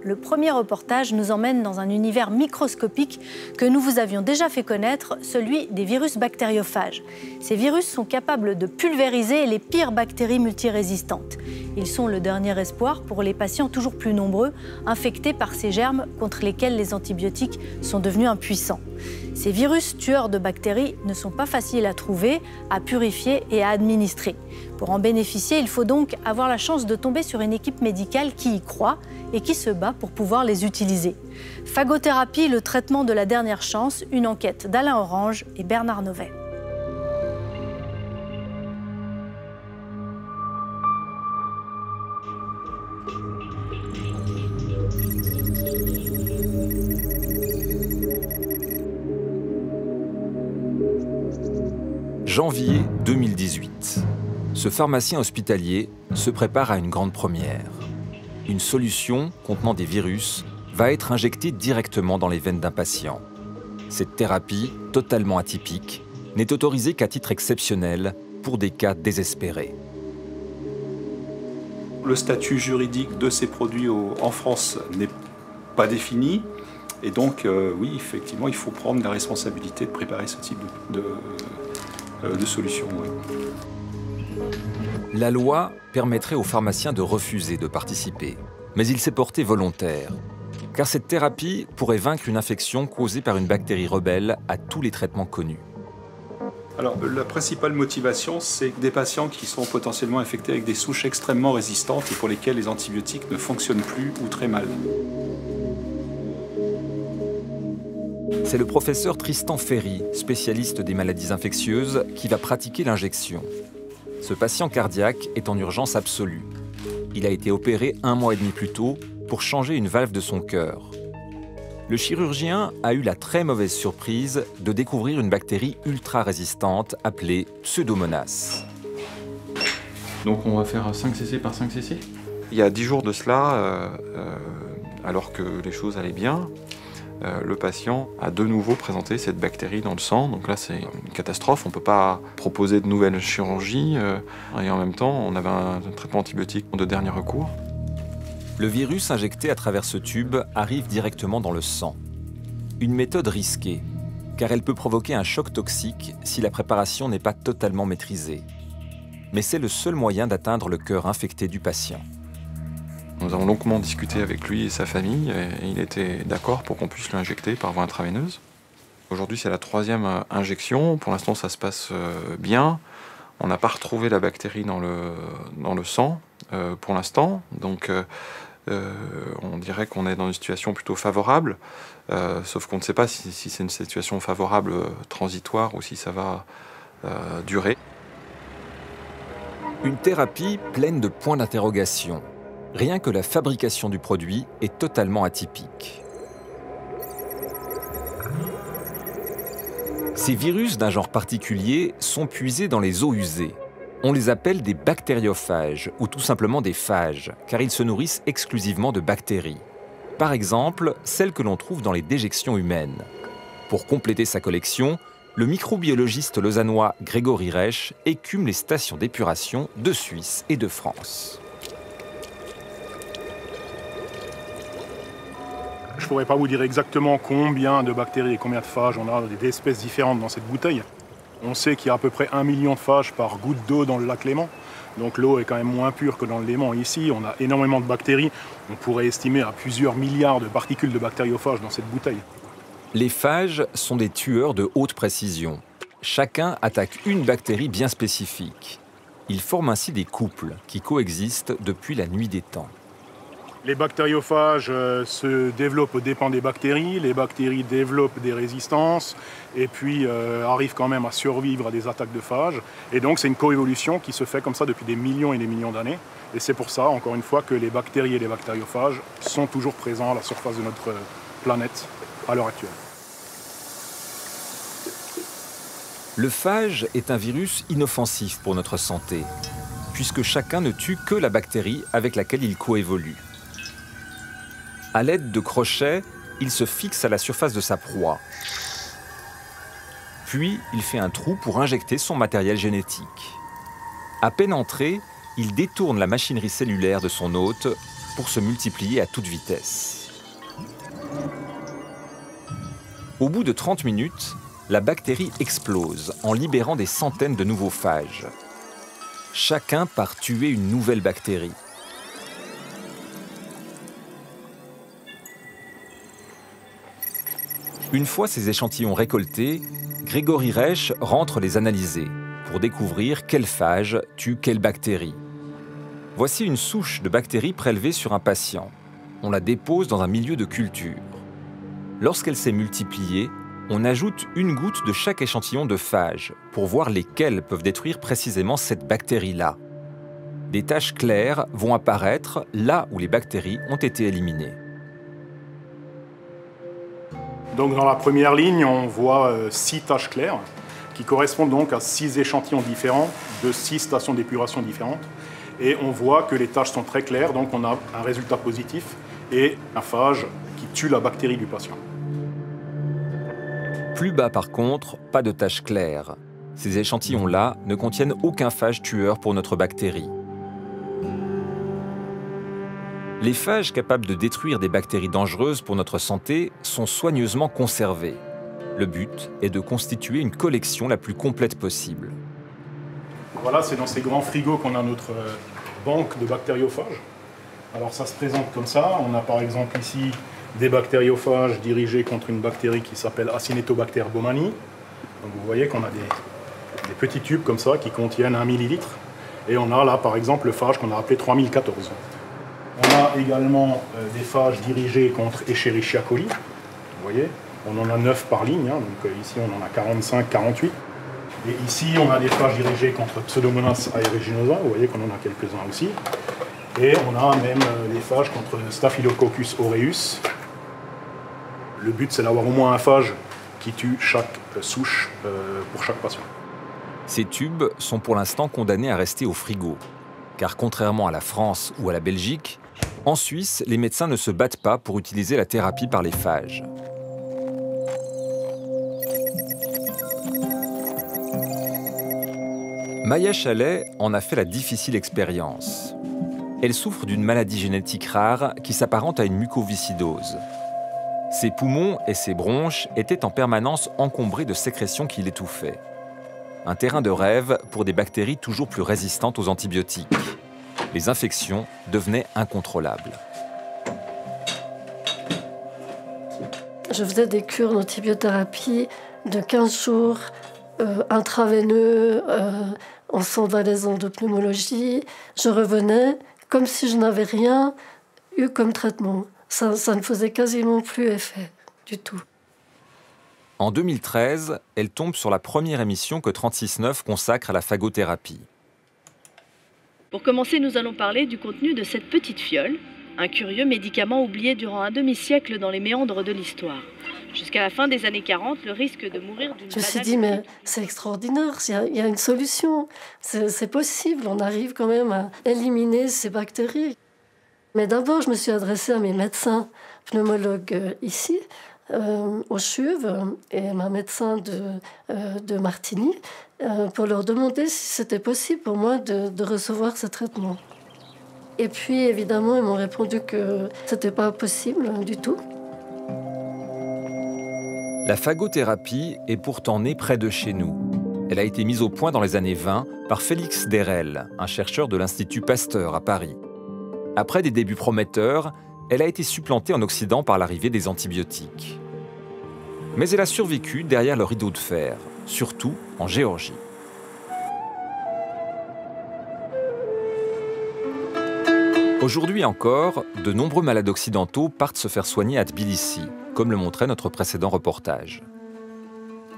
Le premier reportage nous emmène dans un univers microscopique que nous vous avions déjà fait connaître, celui des virus bactériophages. Ces virus sont capables de pulvériser les pires bactéries multirésistantes. Ils sont le dernier espoir pour les patients toujours plus nombreux, infectés par ces germes contre lesquels les antibiotiques sont devenus impuissants. Ces virus tueurs de bactéries ne sont pas faciles à trouver, à purifier et à administrer. Pour en bénéficier, il faut donc avoir la chance de tomber sur une équipe médicale qui y croit et qui se bat pour pouvoir les utiliser. Phagothérapie, le traitement de la dernière chance, une enquête d'Alain Orange et Bernard Novet. Janvier 2018. Ce pharmacien hospitalier se prépare à une grande première. Une solution contenant des virus va être injectée directement dans les veines d'un patient. Cette thérapie, totalement atypique, n'est autorisée qu'à titre exceptionnel pour des cas désespérés. Le statut juridique de ces produits en France n'est pas défini. Et donc, oui, effectivement, il faut prendre la responsabilité de préparer ce type de solution. Ouais. La loi permettrait aux pharmaciens de refuser de participer, mais il s'est porté volontaire, car cette thérapie pourrait vaincre une infection causée par une bactérie rebelle à tous les traitements connus. Alors, la principale motivation, c'est des patients qui sont potentiellement infectés avec des souches extrêmement résistantes et pour lesquelles les antibiotiques ne fonctionnent plus ou très mal. C'est le professeur Tristan Ferry, spécialiste des maladies infectieuses, qui va pratiquer l'injection. Ce patient cardiaque est en urgence absolue. Il a été opéré 1 mois et demi plus tôt pour changer une valve de son cœur. Le chirurgien a eu la très mauvaise surprise de découvrir une bactérie ultra résistante appelée Pseudomonas. Donc on va faire 5 cc par 5 cc. Il y a 10 jours de cela, alors que les choses allaient bien, le patient a de nouveau présenté cette bactérie dans le sang. Donc là, c'est une catastrophe. On ne peut pas proposer de nouvelles chirurgies. Et en même temps, on avait un traitement antibiotique de dernier recours. Le virus injecté à travers ce tube arrive directement dans le sang. Une méthode risquée, car elle peut provoquer un choc toxique si la préparation n'est pas totalement maîtrisée. Mais c'est le seul moyen d'atteindre le cœur infecté du patient. Nous avons longuement discuté avec lui et sa famille et il était d'accord pour qu'on puisse l'injecter par voie intraveineuse. Aujourd'hui, c'est la 3e injection. Pour l'instant, ça se passe bien. On n'a pas retrouvé la bactérie dans le sang pour l'instant. Donc, on dirait qu'on est dans une situation plutôt favorable. Sauf qu'on ne sait pas si c'est une situation favorable transitoire ou si ça va durer. Une thérapie pleine de points d'interrogation. Rien que la fabrication du produit est totalement atypique. Ces virus d'un genre particulier sont puisés dans les eaux usées. On les appelle des bactériophages ou tout simplement des phages, car ils se nourrissent exclusivement de bactéries. Par exemple, celles que l'on trouve dans les déjections humaines. Pour compléter sa collection, le microbiologiste lausannois Grégory Reich écume les stations d'épuration de Suisse et de France. Je ne pourrais pas vous dire exactement combien de bactéries et combien de phages on a d'espèces différentes dans cette bouteille. On sait qu'il y a à peu près 1 million de phages par goutte d'eau dans le lac Léman. Donc l'eau est quand même moins pure que dans le Léman. Ici, on a énormément de bactéries. On pourrait estimer à plusieurs milliards de particules de bactériophages dans cette bouteille. Les phages sont des tueurs de haute précision. Chacun attaque une bactérie bien spécifique. Ils forment ainsi des couples qui coexistent depuis la nuit des temps. Les bactériophages se développent aux dépens des bactéries, les bactéries développent des résistances et puis arrivent quand même à survivre à des attaques de phages. Et donc c'est une coévolution qui se fait comme ça depuis des millions et des millions d'années. Et c'est pour ça, encore une fois, que les bactéries et les bactériophages sont toujours présents à la surface de notre planète à l'heure actuelle. Le phage est un virus inoffensif pour notre santé, puisque chacun ne tue que la bactérie avec laquelle il coévolue. À l'aide de crochets, il se fixe à la surface de sa proie. Puis, il fait un trou pour injecter son matériel génétique. À peine entré, il détourne la machinerie cellulaire de son hôte pour se multiplier à toute vitesse. Au bout de 30 minutes, la bactérie explose en libérant des centaines de nouveaux phages. Chacun part tuer une nouvelle bactérie. Une fois ces échantillons récoltés, Grégory Reich rentre les analyser pour découvrir quel phage tue quelle bactérie. Voici une souche de bactéries prélevée sur un patient. On la dépose dans un milieu de culture. Lorsqu'elle s'est multipliée, on ajoute une goutte de chaque échantillon de phage pour voir lesquels peuvent détruire précisément cette bactérie-là. Des taches claires vont apparaître là où les bactéries ont été éliminées. Donc dans la première ligne, on voit 6 taches claires qui correspondent donc à 6 échantillons différents de 6 stations d'épuration différentes. Et on voit que les taches sont très claires, donc on a un résultat positif et un phage qui tue la bactérie du patient. Plus bas par contre, pas de taches claires. Ces échantillons-là ne contiennent aucun phage tueur pour notre bactérie. Les phages capables de détruire des bactéries dangereuses pour notre santé sont soigneusement conservés. Le but est de constituer une collection la plus complète possible. Voilà, c'est dans ces grands frigos qu'on a notre banque de bactériophages. Alors ça se présente comme ça. On a par exemple ici des bactériophages dirigés contre une bactérie qui s'appelle Acinetobacter baumannii. Donc vous voyez qu'on a des petits tubes comme ça qui contiennent 1 millilitre. Et on a là par exemple le phage qu'on a appelé 3014. On a également des phages dirigés contre Escherichia coli. Vous voyez, on en a 9 par ligne, hein, donc ici on en a 45, 48. Et ici on a des phages dirigés contre Pseudomonas aeruginosa, vous voyez qu'on en a quelques-uns aussi. Et on a même des phages contre Staphylococcus aureus. Le but c'est d'avoir au moins un phage qui tue chaque souche pour chaque patient. Ces tubes sont pour l'instant condamnés à rester au frigo. Car contrairement à la France ou à la Belgique, en Suisse, les médecins ne se battent pas pour utiliser la thérapie par les phages. Maya Chalet en a fait la difficile expérience. Elle souffre d'une maladie génétique rare qui s'apparente à une mucoviscidose. Ses poumons et ses bronches étaient en permanence encombrés de sécrétions qui l'étouffaient. Un terrain de rêve pour des bactéries toujours plus résistantes aux antibiotiques. Les infections devenaient incontrôlables. Je faisais des cures d'antibiothérapie de 15 jours, intraveineux, en convalescence de pneumologie. Je revenais comme si je n'avais rien eu comme traitement. Ça ne faisait quasiment plus effet du tout. En 2013, elle tombe sur la première émission que 36.9 consacre à la phagothérapie. Pour commencer, nous allons parler du contenu de cette petite fiole, un curieux médicament oublié durant un demi-siècle dans les méandres de l'histoire. Jusqu'à la fin des années 40, le risque de mourir d'une... Je me suis dit, mais c'est extraordinaire, il y a une solution, c'est possible, on arrive quand même à éliminer ces bactéries. Mais d'abord, je me suis adressée à mes médecins pneumologues ici, au CHUV, et ma médecin de Martigny, pour leur demander si c'était possible pour moi de recevoir ce traitement. Et puis, évidemment, ils m'ont répondu que c'était pas possible du tout. La phagothérapie est pourtant née près de chez nous. Elle a été mise au point dans les années 20 par Félix Derel, un chercheur de l'Institut Pasteur à Paris. Après des débuts prometteurs, elle a été supplantée en Occident par l'arrivée des antibiotiques. Mais elle a survécu derrière le rideau de fer, surtout en Géorgie. Aujourd'hui encore, de nombreux malades occidentaux partent se faire soigner à Tbilissi, comme le montrait notre précédent reportage.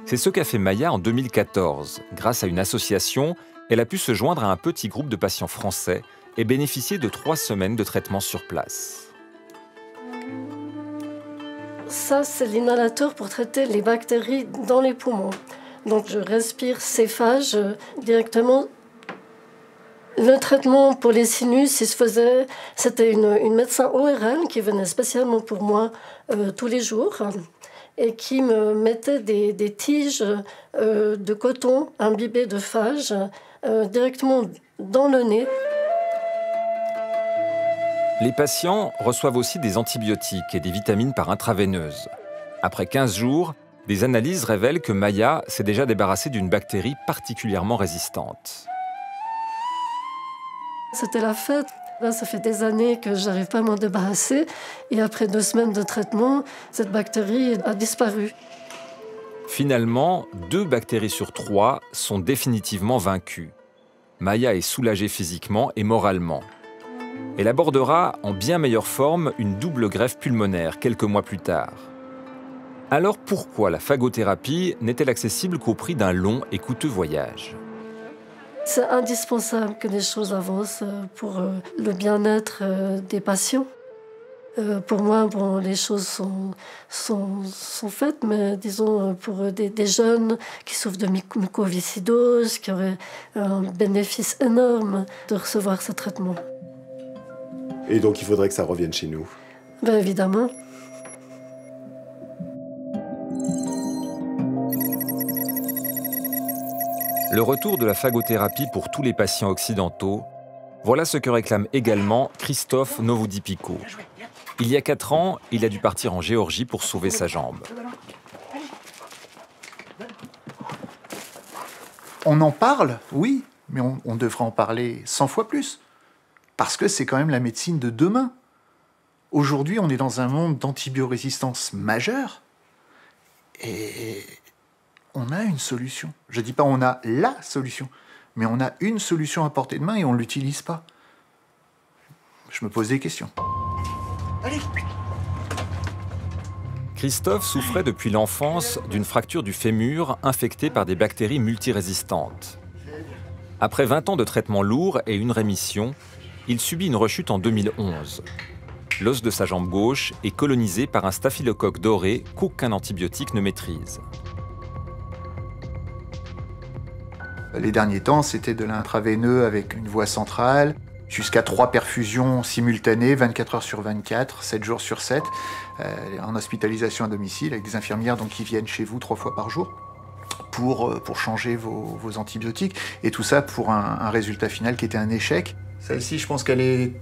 C'est ce qu'a fait Maya en 2014. Grâce à une association, elle a pu se joindre à un petit groupe de patients français et bénéficier de 3 semaines de traitement sur place. Ça, c'est l'inhalateur pour traiter les bactéries dans les poumons. Donc, je respire ces phages directement. Le traitement pour les sinus, il se faisait... C'était une médecin ORL qui venait spécialement pour moi tous les jours et qui me mettait des tiges de coton imbibées de phages directement dans le nez. Les patients reçoivent aussi des antibiotiques et des vitamines par intraveineuse. Après 15 jours, des analyses révèlent que Maya s'est déjà débarrassée d'une bactérie particulièrement résistante. C'était la fête. Là, ça fait des années que je n'arrive pas à m'en débarrasser. Et après 2 semaines de traitement, cette bactérie a disparu. Finalement, 2 bactéries sur 3 sont définitivement vaincues. Maya est soulagée physiquement et moralement. Elle abordera en bien meilleure forme une double greffe pulmonaire quelques mois plus tard. Alors pourquoi la phagothérapie n'est-elle accessible qu'au prix d'un long et coûteux voyage ? C'est indispensable que les choses avancent pour le bien-être des patients. Pour moi, bon, les choses sont faites, mais disons pour des jeunes qui souffrent de mucoviscidose, qui auraient un bénéfice énorme de recevoir ce traitement. Et donc il faudrait que ça revienne chez nous. Bien évidemment. Le retour de la phagothérapie pour tous les patients occidentaux, voilà ce que réclame également Christophe Novoudipiko. Il y a 4 ans, il a dû partir en Géorgie pour sauver sa jambe. On en parle, oui, mais on devrait en parler 100 fois plus. Parce que c'est quand même la médecine de demain. Aujourd'hui, on est dans un monde d'antibiorésistance majeure. Et on a une solution. Je ne dis pas on a la solution, mais on a une solution à portée de main et on ne l'utilise pas. Je me pose des questions. Allez. Christophe souffrait depuis l'enfance d'une fracture du fémur infectée par des bactéries multirésistantes. Après 20 ans de traitement lourd et une rémission, il subit une rechute en 2011. L'os de sa jambe gauche est colonisé par un staphylocoque doré qu'aucun antibiotique ne maîtrise. Les derniers temps, c'était de l'intraveineux avec une voie centrale, jusqu'à 3 perfusions simultanées, 24 heures sur 24, 7 jours sur 7, en hospitalisation à domicile, avec des infirmières donc, qui viennent chez vous 3 fois par jour pour changer vos antibiotiques. Et tout ça pour un résultat final qui était un échec. Celle-ci, je pense qu'elle est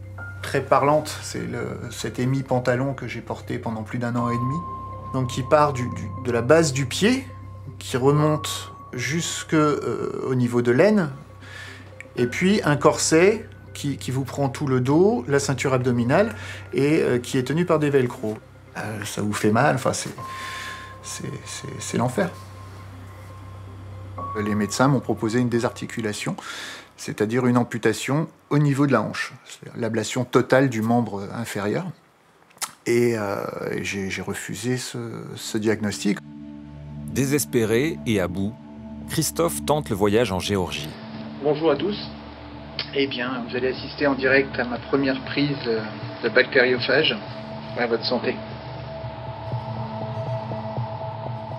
très parlante. C'est cet hémi-pantalon que j'ai porté pendant plus d'1 an et demi. Donc qui part de la base du pied, qui remonte jusqu'au niveau de l'aine, et puis un corset qui vous prend tout le dos, la ceinture abdominale, et qui est tenu par des velcro. Ça vous fait mal, enfin c'est l'enfer. Les médecins m'ont proposé une désarticulation, c'est-à-dire une amputation au niveau de la hanche, l'ablation totale du membre inférieur. Et j'ai refusé ce diagnostic. Désespéré et à bout, Christophe tente le voyage en Géorgie. Bonjour à tous. Eh bien, vous allez assister en direct à ma première prise de bactériophage. À votre santé.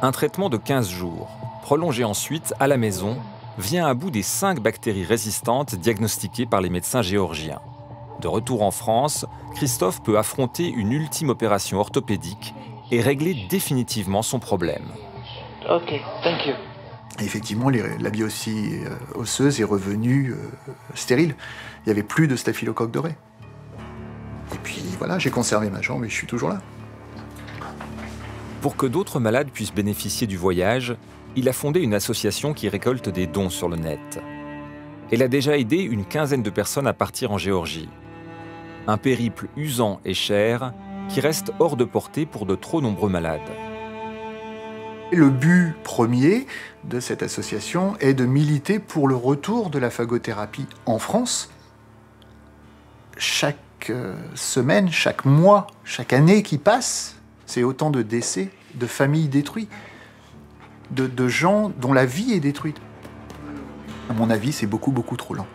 Un traitement de 15 jours, prolongé ensuite à la maison, vient à bout des 5 bactéries résistantes diagnostiquées par les médecins géorgiens. De retour en France, Christophe peut affronter une ultime opération orthopédique et régler définitivement son problème. Ok, thank you. Effectivement, la biopsie osseuse est revenue stérile. Il n'y avait plus de staphylocoque doré. Et puis voilà, j'ai conservé ma jambe et je suis toujours là. Pour que d'autres malades puissent bénéficier du voyage, il a fondé une association qui récolte des dons sur le net. Elle a déjà aidé une 15aine de personnes à partir en Géorgie. Un périple usant et cher qui reste hors de portée pour de trop nombreux malades. Le but premier de cette association est de militer pour le retour de la phagothérapie en France. Chaque semaine, chaque mois, chaque année qui passe, c'est autant de décès, de familles détruites, de gens dont la vie est détruite. À mon avis, c'est beaucoup, beaucoup trop lent.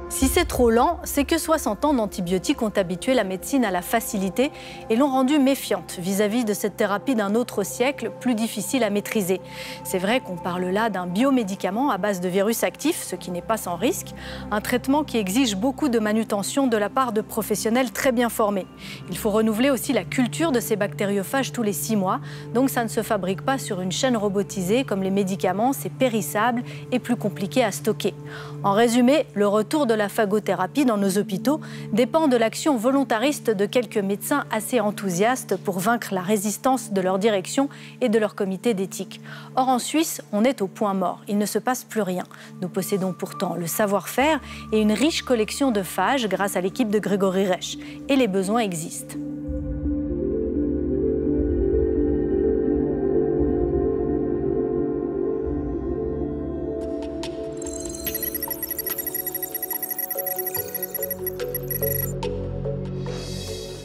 Si c'est trop lent, c'est que 60 ans d'antibiotiques ont habitué la médecine à la facilité et l'ont rendue méfiante vis-à-vis de cette thérapie d'un autre siècle, plus difficile à maîtriser. C'est vrai qu'on parle là d'un biomédicament à base de virus actifs, ce qui n'est pas sans risque, un traitement qui exige beaucoup de manutention de la part de professionnels très bien formés. Il faut renouveler aussi la culture de ces bactériophages tous les 6 mois, donc ça ne se fabrique pas sur une chaîne robotisée comme les médicaments, c'est périssable et plus compliqué à stocker. En résumé, le retour de la phagothérapie dans nos hôpitaux dépend de l'action volontariste de quelques médecins assez enthousiastes pour vaincre la résistance de leur direction et de leur comité d'éthique. Or, en Suisse, on est au point mort. Il ne se passe plus rien. Nous possédons pourtant le savoir-faire et une riche collection de phages grâce à l'équipe de Grégory Reich. Et les besoins existent.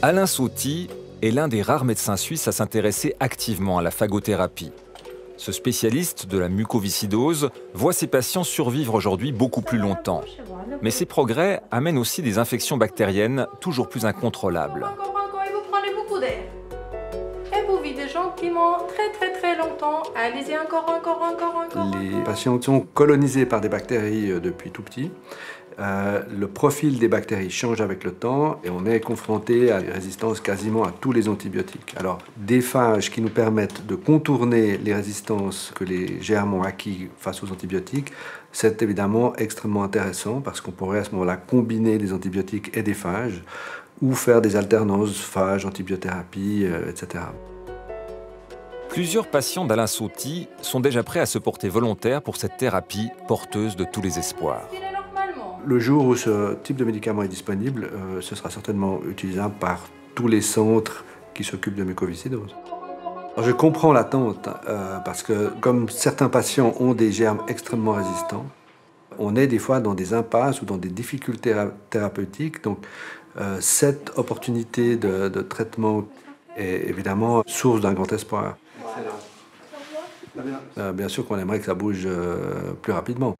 Alain Sauty est l'un des rares médecins suisses à s'intéresser activement à la phagothérapie. Ce spécialiste de la mucoviscidose voit ses patients survivre aujourd'hui beaucoup plus longtemps. Mais ces progrès amènent aussi des infections bactériennes toujours plus incontrôlables. Encore, et vous prenez beaucoup d'air. Et vous vivez gentiment, très longtemps. Allez-y, encore. Les patients sont colonisés par des bactéries depuis tout petit. Le profil des bactéries change avec le temps et on est confronté à des résistances quasiment à tous les antibiotiques. Alors, des phages qui nous permettent de contourner les résistances que les germes ont acquis face aux antibiotiques, c'est évidemment extrêmement intéressant parce qu'on pourrait à ce moment-là combiner des antibiotiques et des phages ou faire des alternances phages, antibiothérapie, etc. Plusieurs patients d'Alain Sauty sont déjà prêts à se porter volontaires pour cette thérapie porteuse de tous les espoirs. Le jour où ce type de médicament est disponible, ce sera certainement utilisable par tous les centres qui s'occupent de mucoviscidose. Je comprends l'attente parce que comme certains patients ont des germes extrêmement résistants, on est des fois dans des impasses ou dans des difficultés thérapeutiques. Donc cette opportunité de traitement est évidemment source d'un grand espoir. Bien sûr qu'on aimerait que ça bouge plus rapidement.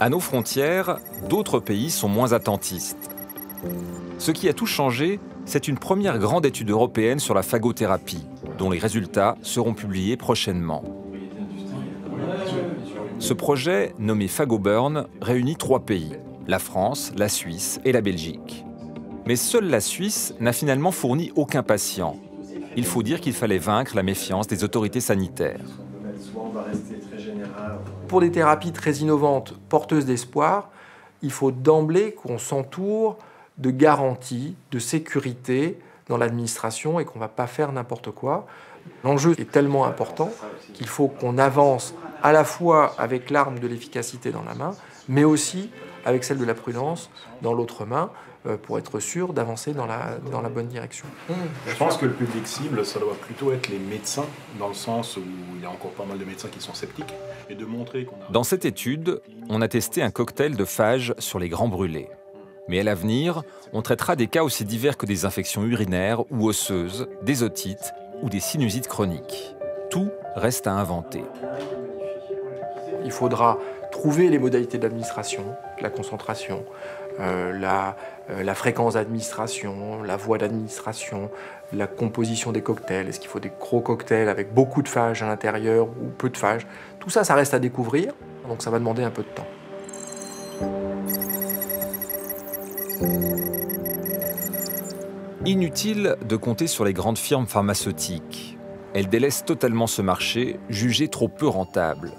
À nos frontières, d'autres pays sont moins attentistes. Ce qui a tout changé, c'est une première grande étude européenne sur la phagothérapie, dont les résultats seront publiés prochainement. Ce projet, nommé PhagoBurn, réunit 3 pays, la France, la Suisse et la Belgique. Mais seule la Suisse n'a finalement fourni aucun patient. Il faut dire qu'il fallait vaincre la méfiance des autorités sanitaires. Pour des thérapies très innovantes, porteuses d'espoir, il faut d'emblée qu'on s'entoure de garanties, de sécurité dans l'administration et qu'on ne va pas faire n'importe quoi. L'enjeu est tellement important qu'il faut qu'on avance à la fois avec l'arme de l'efficacité dans la main, mais aussi avec celle de la prudence dans l'autre main, pour être sûr d'avancer dans la bonne direction. Je pense que le public cible, ça doit plutôt être les médecins, dans le sens où il y a encore pas mal de médecins qui sont sceptiques, et de montrer qu'on a... Dans cette étude, on a testé un cocktail de phages sur les grands brûlés. Mais à l'avenir, on traitera des cas aussi divers que des infections urinaires ou osseuses, des otites ou des sinusites chroniques. Tout reste à inventer. Il faudra trouver les modalités d'administration, la concentration, la fréquence d'administration, la voie d'administration, la composition des cocktails. Est-ce qu'il faut des gros cocktails avec beaucoup de phages à l'intérieur ou peu de phages? Tout ça, ça reste à découvrir, donc ça va demander un peu de temps. Inutile de compter sur les grandes firmes pharmaceutiques. Elles délaissent totalement ce marché, jugé trop peu rentable.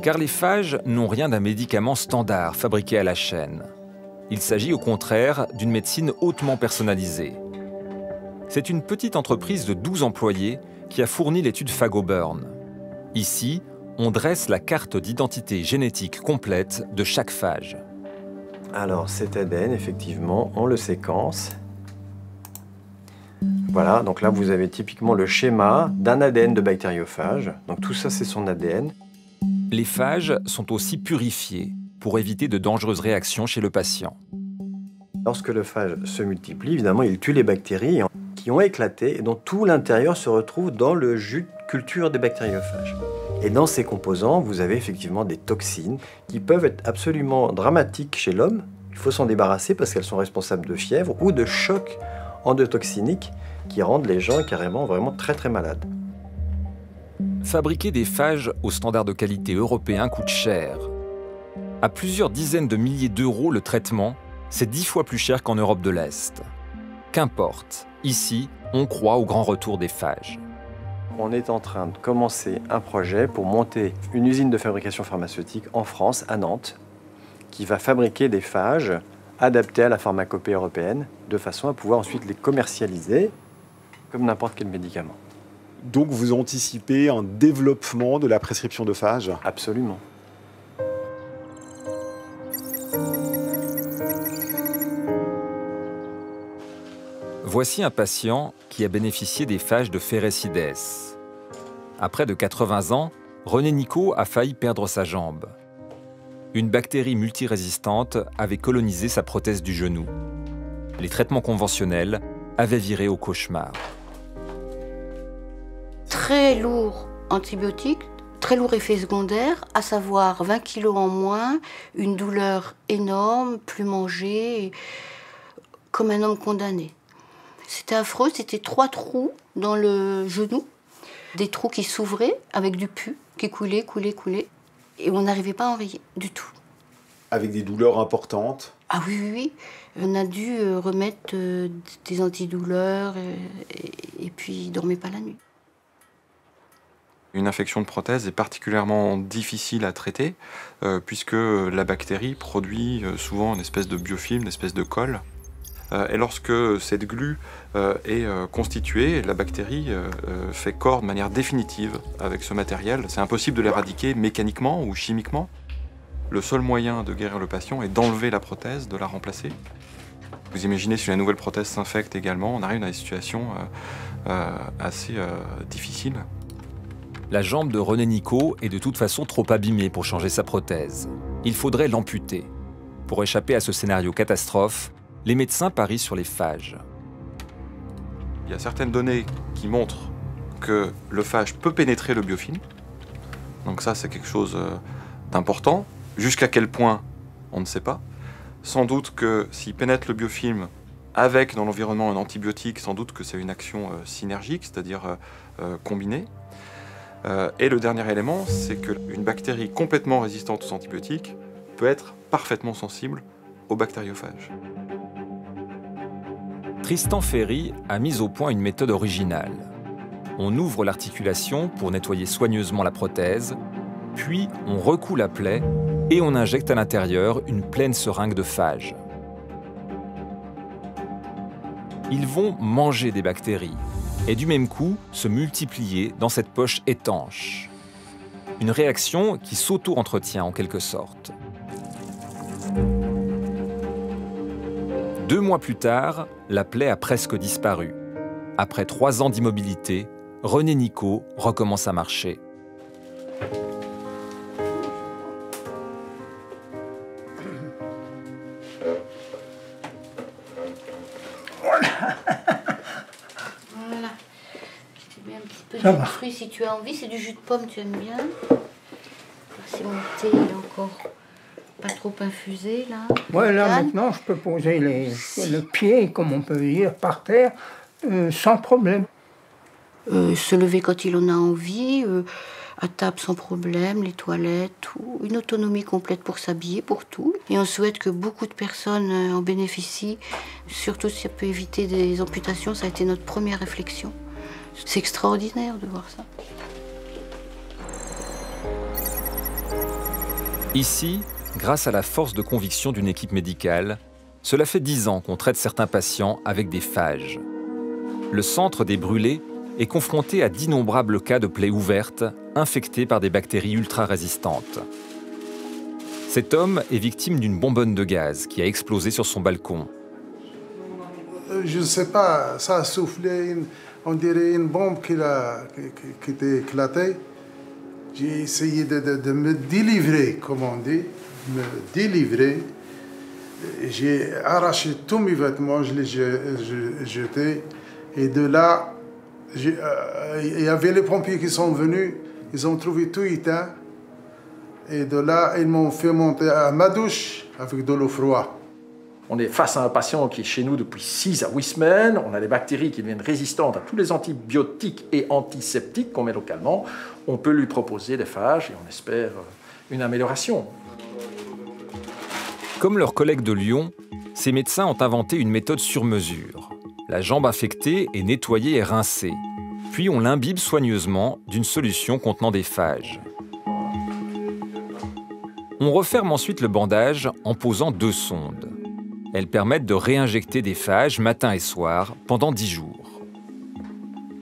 Car les phages n'ont rien d'un médicament standard fabriqué à la chaîne. Il s'agit au contraire d'une médecine hautement personnalisée. C'est une petite entreprise de 12 employés qui a fourni l'étude PhagoBurn. Ici, on dresse la carte d'identité génétique complète de chaque phage. Alors cet ADN, effectivement, on le séquence. Voilà, donc là vous avez typiquement le schéma d'un ADN de bactériophage. Donc tout ça c'est son ADN. Les phages sont aussi purifiés pour éviter de dangereuses réactions chez le patient. Lorsque le phage se multiplie, évidemment, il tue les bactéries qui ont éclaté et dont tout l'intérieur se retrouve dans le jus de culture des bactériophages. Et dans ces composants, vous avez effectivement des toxines qui peuvent être absolument dramatiques chez l'homme. Il faut s'en débarrasser parce qu'elles sont responsables de fièvre ou de chocs endotoxiniques qui rendent les gens carrément vraiment très très malades. Fabriquer des phages aux standards de qualité européens coûte cher. À plusieurs dizaines de milliers d'euros le traitement, c'est 10 fois plus cher qu'en Europe de l'Est. Qu'importe, ici, on croit au grand retour des phages. On est en train de commencer un projet pour monter une usine de fabrication pharmaceutique en France, à Nantes, qui va fabriquer des phages adaptés à la pharmacopée européenne, de façon à pouvoir ensuite les commercialiser comme n'importe quel médicament. Donc vous anticipez un développement de la prescription de phages? Absolument. Voici un patient qui a bénéficié des phages de Ferrecides. À près de 80 ans, René Nicot a failli perdre sa jambe. Une bactérie multirésistante avait colonisé sa prothèse du genou. Les traitements conventionnels avaient viré au cauchemar. Très lourd antibiotique, très lourd effet secondaire, à savoir 20 kilos en moins, une douleur énorme, plus manger, comme un homme condamné. C'était affreux, c'était 3 trous dans le genou, des trous qui s'ouvraient avec du pus, qui coulait, et on n'arrivait pas à enrayer du tout. Avec des douleurs importantes? Ah oui, oui, oui. On a dû remettre des antidouleurs et puis il ne dormait pas la nuit. Une infection de prothèse est particulièrement difficile à traiter puisque la bactérie produit souvent une espèce de biofilm, une espèce de colle. Et lorsque cette glu est constituée, la bactérie fait corps de manière définitive avec ce matériel. C'est impossible de l'éradiquer mécaniquement ou chimiquement. Le seul moyen de guérir le patient est d'enlever la prothèse, de la remplacer. Vous imaginez si la nouvelle prothèse s'infecte également, on arrive dans des situations assez difficiles. La jambe de René Nicot est de toute façon trop abîmée pour changer sa prothèse. Il faudrait l'amputer. Pour échapper à ce scénario catastrophe, les médecins parient sur les phages. Il y a certaines données qui montrent que le phage peut pénétrer le biofilm. Donc ça, c'est quelque chose d'important. Jusqu'à quel point, on ne sait pas. Sans doute que s'il pénètre le biofilm avec dans l'environnement un antibiotique, sans doute que c'est une action synergique, c'est-à-dire combinée. Et le dernier élément, c'est qu'une bactérie complètement résistante aux antibiotiques peut être parfaitement sensible aux bactériophages. Tristan Ferry a mis au point une méthode originale. On ouvre l'articulation pour nettoyer soigneusement la prothèse, puis on recoue la plaie et on injecte à l'intérieur une pleine seringue de phages. Ils vont manger des bactéries et du même coup se multiplier dans cette poche étanche. Une réaction qui s'auto-entretient en quelque sorte. 2 mois plus tard, la plaie a presque disparu. Après 3 ans d'immobilité, René Nicot recommence à marcher. Voilà. Je t'ai mis un petit peu de fruits si tu as envie. C'est du jus de pomme, tu aimes bien. C'est mon thé, il est encore pas trop infusé là. Ouais, là maintenant je peux poser le pied, comme on peut dire, par terre, sans problème. Se lever quand il en a envie, à table sans problème, les toilettes, tout. Une autonomie complète pour s'habiller, pour tout. Et on souhaite que beaucoup de personnes en bénéficient, surtout si ça peut éviter des amputations. Ça a été notre première réflexion. C'est extraordinaire de voir ça. Ici, grâce à la force de conviction d'une équipe médicale, cela fait 10 ans qu'on traite certains patients avec des phages. Le centre des brûlés est confronté à d'innombrables cas de plaies ouvertes, infectées par des bactéries ultra-résistantes. Cet homme est victime d'une bonbonne de gaz qui a explosé sur son balcon. Je ne sais pas, ça a soufflé, on dirait une bombe qui était éclatée. J'ai essayé de me délivrer, comme on dit, me délivrer. J'ai arraché tous mes vêtements, je les jetés. Et de là, il y avait les pompiers qui sont venus. Ils ont trouvé tout éteint. Et de là, ils m'ont fait monter à ma douche avec de l'eau froide. On est face à un patient qui est chez nous depuis 6 à 8 semaines. On a des bactéries qui deviennent résistantes à tous les antibiotiques et antiseptiques qu'on met localement. On peut lui proposer des phages et on espère une amélioration. Comme leurs collègues de Lyon, ces médecins ont inventé une méthode sur mesure. La jambe infectée est nettoyée et rincée. Puis on l'imbibe soigneusement d'une solution contenant des phages. On referme ensuite le bandage en posant 2 sondes. Elles permettent de réinjecter des phages matin et soir pendant 10 jours.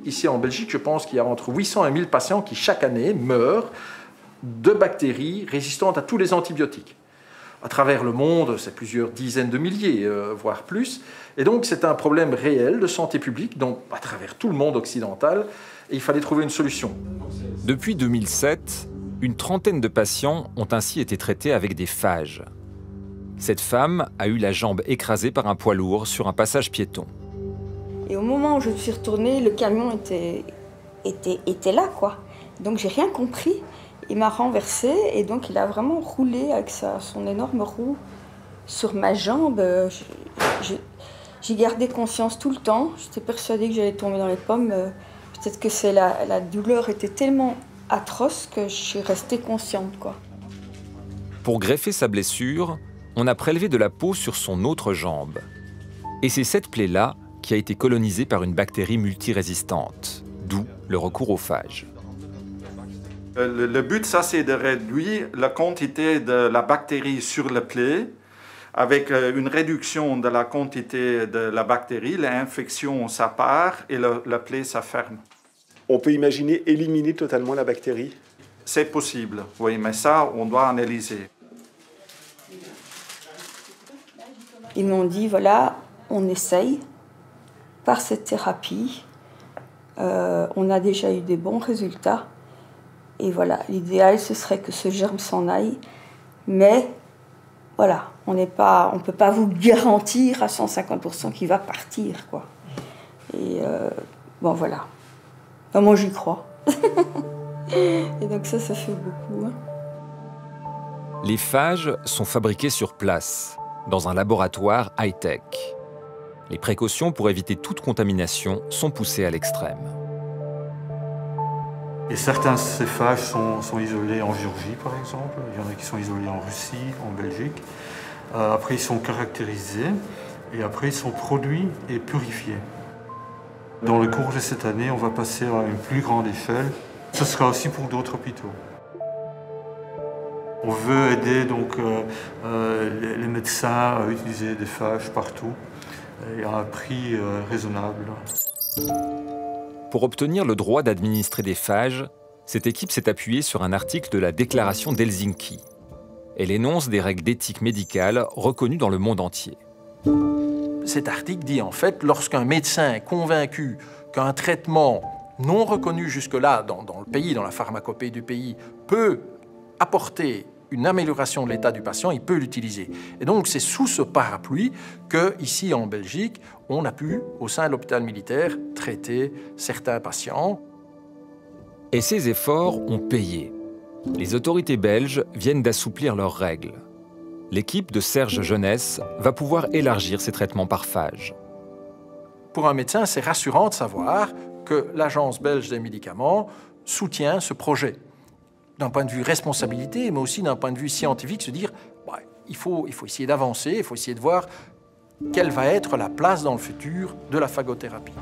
Ici en Belgique, je pense qu'il y a entre 800 et 1000 patients qui chaque année meurent de bactéries résistantes à tous les antibiotiques. À travers le monde, c'est plusieurs dizaines de milliers, voire plus. Et donc c'est un problème réel de santé publique, donc à travers tout le monde occidental, et il fallait trouver une solution. Depuis 2007, une trentaine de patients ont ainsi été traités avec des phages. Cette femme a eu la jambe écrasée par un poids lourd sur un passage piéton. Et au moment où je suis retournée, le camion était là, quoi. Donc j'ai rien compris. Il m'a renversée et donc il a vraiment roulé avec son énorme roue sur ma jambe. J'ai gardé conscience tout le temps. J'étais persuadée que j'allais tomber dans les pommes. Peut-être que la douleur était tellement atroce que je suis restée consciente, quoi. Pour greffer sa blessure, on a prélevé de la peau sur son autre jambe. Et c'est cette plaie-là qui a été colonisée par une bactérie multirésistante, d'où le recours aux phages. Le but, ça, c'est de réduire la quantité de la bactérie sur la plaie. Avec une réduction de la quantité de la bactérie, l'infection, ça part et la plaie, ça ferme. On peut imaginer éliminer totalement la bactérie? C'est possible, oui, mais ça, on doit analyser. Ils m'ont dit, voilà, on essaye par cette thérapie. On a déjà eu des bons résultats. Et voilà, l'idéal, ce serait que ce germe s'en aille. Mais voilà, on ne peut pas vous garantir à 150% qu'il va partir, quoi. Et bon, voilà. Enfin, moi, j'y crois. Et donc ça fait beaucoup. Hein. Les phages sont fabriqués sur place, dans un laboratoire high-tech. Les précautions pour éviter toute contamination sont poussées à l'extrême. Et certains de ces phages sont isolés en Géorgie, par exemple. Il y en a qui sont isolés en Russie, en Belgique. Après, ils sont caractérisés et après, ils sont produits et purifiés. Dans le cours de cette année, on va passer à une plus grande échelle. Ce sera aussi pour d'autres hôpitaux. On veut aider donc les médecins à utiliser des phages partout et à un prix raisonnable. Pour obtenir le droit d'administrer des phages, cette équipe s'est appuyée sur un article de la Déclaration d'Helsinki. Elle énonce des règles d'éthique médicale reconnues dans le monde entier. Cet article dit en fait, lorsqu'un médecin est convaincu qu'un traitement non reconnu jusque-là dans le pays, dans la pharmacopée du pays, peut apporter une amélioration de l'état du patient, il peut l'utiliser. Et donc c'est sous ce parapluie que, ici en Belgique, on a pu, au sein de l'hôpital militaire, traiter certains patients. Et ces efforts ont payé. Les autorités belges viennent d'assouplir leurs règles. L'équipe de Serge Jeunesse va pouvoir élargir ces traitements par phage. Pour un médecin, c'est rassurant de savoir que l'Agence belge des médicaments soutient ce projet. D'un point de vue responsabilité, mais aussi d'un point de vue scientifique, se dire il faut essayer d'avancer, il faut essayer de voir quelle va être la place dans le futur de la phagothérapie.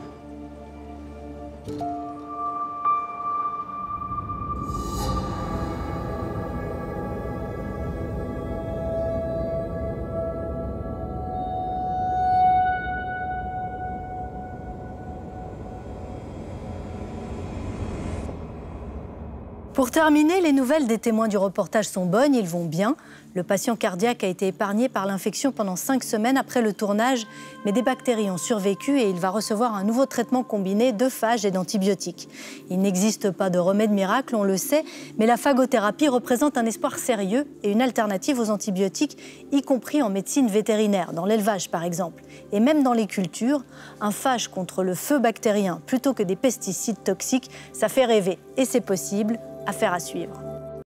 Pour terminer, les nouvelles des témoins du reportage sont bonnes, ils vont bien. Le patient cardiaque a été épargné par l'infection pendant 5 semaines après le tournage, mais des bactéries ont survécu et il va recevoir un nouveau traitement combiné de phages et d'antibiotiques. Il n'existe pas de remède miracle, on le sait, mais la phagothérapie représente un espoir sérieux et une alternative aux antibiotiques, y compris en médecine vétérinaire, dans l'élevage par exemple. Et même dans les cultures, un phage contre le feu bactérien plutôt que des pesticides toxiques, ça fait rêver. Et c'est possible Affaire à suivre.